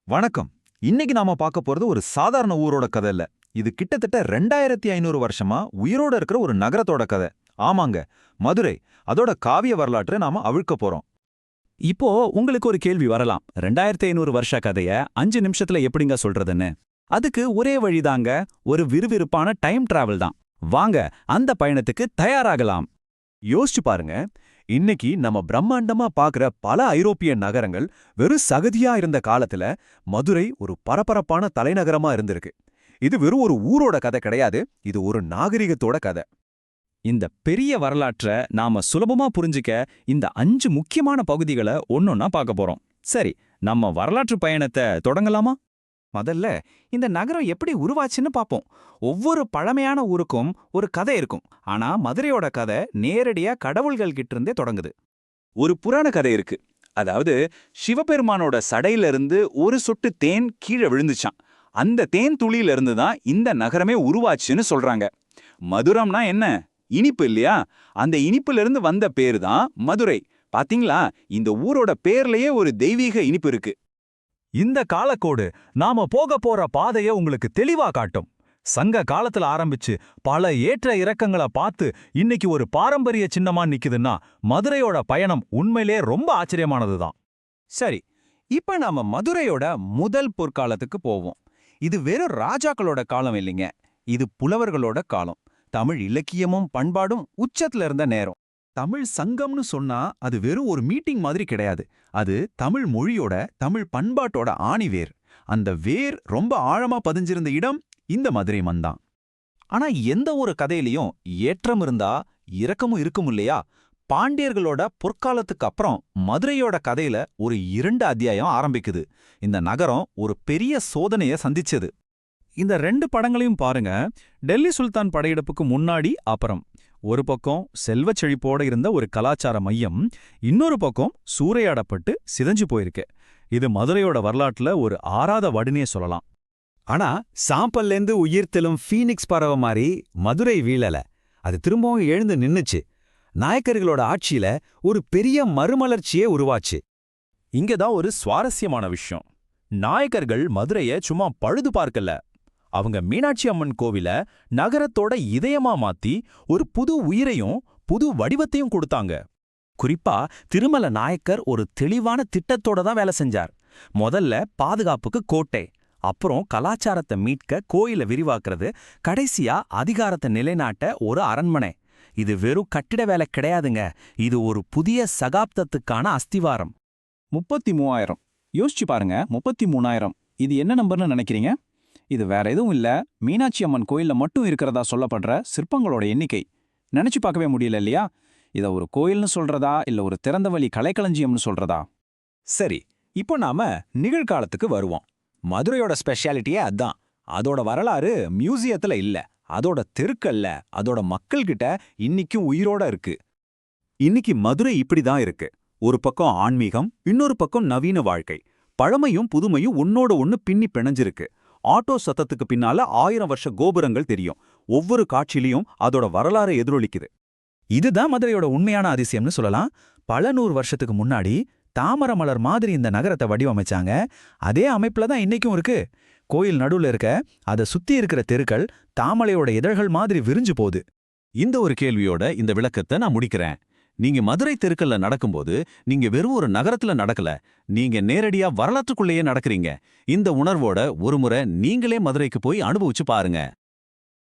வணக்கம். இன்னைக்கு நாம பார்க்க போறது ஒரு சாதாரண ஊரோட கதை இல்ல. இது கிட்டத்தட்ட 2500 வருஷமா உயிரோட இருக்கிற ஒரு நகரத்தோட கதை. ஆமாங்க, மதுரை. அதோட காவிய வரலாற்றை நாம அவிழ்க்க போறோம். இப்போ உங்களுக்கு ஒரு கேள்வி வரலாம். 2500 வருஷ கதைய 5 நிமிஷத்துல எப்படிங்க சொல்றதுன்னு? அதுக்கு ஒரே வழிதாங்க, ஒரு விறுவிறுப்பான டைம் டிராவல் தான். வாங்க அந்த பயணத்துக்கு தயாராகலாம். யோசிச்சு பாருங்க, இன்னைக்கு நம்ம பிரம்மாண்டமா பாக்குற பல ஐரோப்பிய நகரங்கள் வெறும் சகதியா இருந்த காலத்துல மதுரை ஒரு பரபரப்பான தலைநகரமா இருந்திருக்கு. இது வெறும் ஒரு ஊரோட கதை கிடையாது, இது ஒரு நாகரிகத்தோட கதை. இந்த பெரிய வரலாற்றை நாம சுலபமா புரிஞ்சுக்க இந்த 5 முக்கியமான பகுதிகளை ஒன்னொன்னா பார்க்க போறோம். சரி, நம்ம வரலாற்று பயணத்தை தொடங்கலாமா? முதல்ல இந்த நகரம் எப்படி உருவாச்சுன்னு பார்ப்போம். ஒவ்வொரு பழமையான ஊருக்கும் ஒரு கதை இருக்கும். ஆனா மதுரையோட கதை நேரடியா கடவுள்கள் கிட்ட இருந்தே தொடங்குது. ஒரு புராண கதை இருக்கு. அதாவது சிவபெருமானோட சடையில இருந்து ஒரு சொட்டு தேன் கீழே விழுந்துச்சான். அந்த தேன் துளியில இருந்து தான் இந்த நகரமே உருவாச்சுன்னு சொல்றாங்க. மதுரம்னா என்ன? இனிப்பு இல்லையா? அந்த இனிப்புல இருந்து வந்த பேரு தான் மதுரை. பாத்தீங்களா, இந்த ஊரோட பேர்லயே ஒரு தெய்வீக இனிப்பு இருக்கு. இந்த காலக்கோடு நாம போக போற பாதைய உங்களுக்கு தெளிவா காட்டும். சங்க காலத்துல ஆரம்பிச்சு பல ஏற்ற இறக்கங்களை பார்த்து இன்னைக்கு ஒரு பாரம்பரிய சின்னமா நிக்குதுன்னா மதுரையோட பயணம் உண்மையிலே ரொம்ப ஆச்சரியமானதுதான். சரி, இப்ப நாம மதுரையோட முதல் பொற்காலத்துக்கு போவோம். இது வெறும் ராஜாக்களோட காலம் இல்லைங்க, இது புலவர்களோட காலம். தமிழ் இலக்கியமும் பண்பாடும் உச்சத்துல இருந்த நேரம். தமிழ் சங்கம்னு சொன்னா அது வெறும் ஒரு மீட்டிங் மாதிரி கிடையாது. அது தமிழ் மொழியோட, தமிழ் பண்பாட்டோட ஆணிவேர். அந்த வேர் ரொம்ப ஆழமா பதிஞ்சிருந்த இடம் இந்த மதுரை மண்தான். ஆனா எந்த ஒரு கதையிலையும் ஏற்றம் இருந்தா இரக்கமும் இருக்கும் இல்லையா? பாண்டியர்களோட பொற்காலத்துக்கு அப்புறம் மதுரையோட கதையில ஒரு 2 அத்தியாயம் ஆரம்பிக்குது. இந்த நகரம் ஒரு பெரிய சோதனைய சந்திச்சது. இந்த 2 படங்களையும் பாருங்க. டெல்லி சுல்தான் படையெடுப்புக்கு முன்னாடி அப்புறம். ஒரு பக்கம் செல்வச் செழிப்போட இருந்த ஒரு கலாச்சார மையம், இன்னொரு பக்கம் சூறையாடப்பட்டு சிதைஞ்சு போயிருக்கு. இது மதுரையோட வரலாற்றுல ஒரு ஆறாத வடுனே சொல்லலாம். ஆனா சாம்பல்லேந்து உயிர்த்தெழும் ஃபீனிக்ஸ் பறவை மாதிரி மதுரை வீழல. அது திரும்பவும் எழுந்து நின்னுச்சு. நாயக்கர்களோட ஆட்சியில ஒரு பெரிய மறுமலர்ச்சியே உருவாச்சு. இங்கதான் ஒரு சுவாரஸ்யமான விஷயம். நாயக்கர்கள் மதுரைய சும்மா பழுது பார்க்கல. அவங்க மீனாட்சி அம்மன் கோவில நகரத்தோட இதயமா மாத்தி ஒரு புது உயிரையும் புது வடிவத்தையும் கொடுத்தாங்க. குறிப்பா திருமல நாயக்கர் ஒரு தெளிவான திட்டத்தோட தான் வேலை செஞ்சார். முதல்ல பாதுகாப்புக்கு கோட்டை, அப்புறம் கலாச்சாரத்தை மீட்க கோயில விரிவாக்குறது, கடைசியா அதிகாரத்தை நிலைநாட்ட ஒரு அரண்மனை. இது வெறும் கட்டிட வேலை கிடையாதுங்க, இது ஒரு புதிய சகாப்தத்துக்கான அஸ்திவாரம். 33,000 யோசிச்சு பாருங்க. 33,000 இது என்ன நம்பர்னு நினைக்கிறீங்க? இது வேற எதுவும் இல்ல, மீனாட்சி அம்மன் கோயில்ல மட்டும் இருக்கிறதா சொல்லப்படுற சிற்பங்களோட எண்ணிக்கை. நினைச்சு பார்க்கவே முடியல இல்லையா? இத ஒரு கோயில்னு சொல்றதா இல்ல ஒரு திறந்தவெளி கலைக்களஞ்சியம்னு சொல்றதா? சரி, இப்போ நாம நிகழ்காலத்துக்கு வருவோம். மதுரையோட ஸ்பெஷாலிட்டியே அதான். அதோட வரலாறு மியூசியத்துல இல்ல, அதோட தெருக்கல்ல, அதோட மக்கள்கிட்ட இன்னைக்கும் உயிரோட இருக்கு. இன்னைக்கு மதுரை இப்படிதான் இருக்கு. ஒரு பக்கம் ஆன்மீகம், இன்னொரு பக்கம் நவீன வாழ்க்கை. பழமையும் புதுமையும் ஒன்னோட ஒன்னு பின்னி பிணைஞ்சிருக்கு. ஆட்டோ சத்தத்துக்கு பின்னால 1000 வருஷ கோபுரங்கள் தெரியும். ஒவ்வொரு காட்சியிலையும் அதோட வரலாறு எதிரொலிக்குது. இதுதான் மதுரையோட உண்மையான அதிசயம்னு சொல்லலாம். பல 100 வருஷத்துக்கு முன்னாடி தாமர மலர் மாதிரி இந்த நகரத்தை வடிவமைச்சாங்க. அதே அமைப்புல தான் இன்னைக்கும் இருக்கு. கோயில் நடுவுல இருக்க அதை சுத்தி இருக்கிற தெருக்கள் தாமரையோட இதழ்கள் மாதிரி விரிஞ்சு போகுது. இந்த ஒரு கேள்வியோட இந்த விளக்கத்தை நான் முடிக்கிறேன். நீங்க மதுரை தெருக்கல்ல நடக்கும்போது நீங்க வெறும் ஒரு நகரத்துல நடக்கல, நீங்க நேரடியா வரலாற்றுக்குள்ளேயே நடக்கிறீங்க. இந்த உணர்வோட ஒருமுறை நீங்களே மதுரைக்கு போய் அனுபவிச்சு பாருங்க.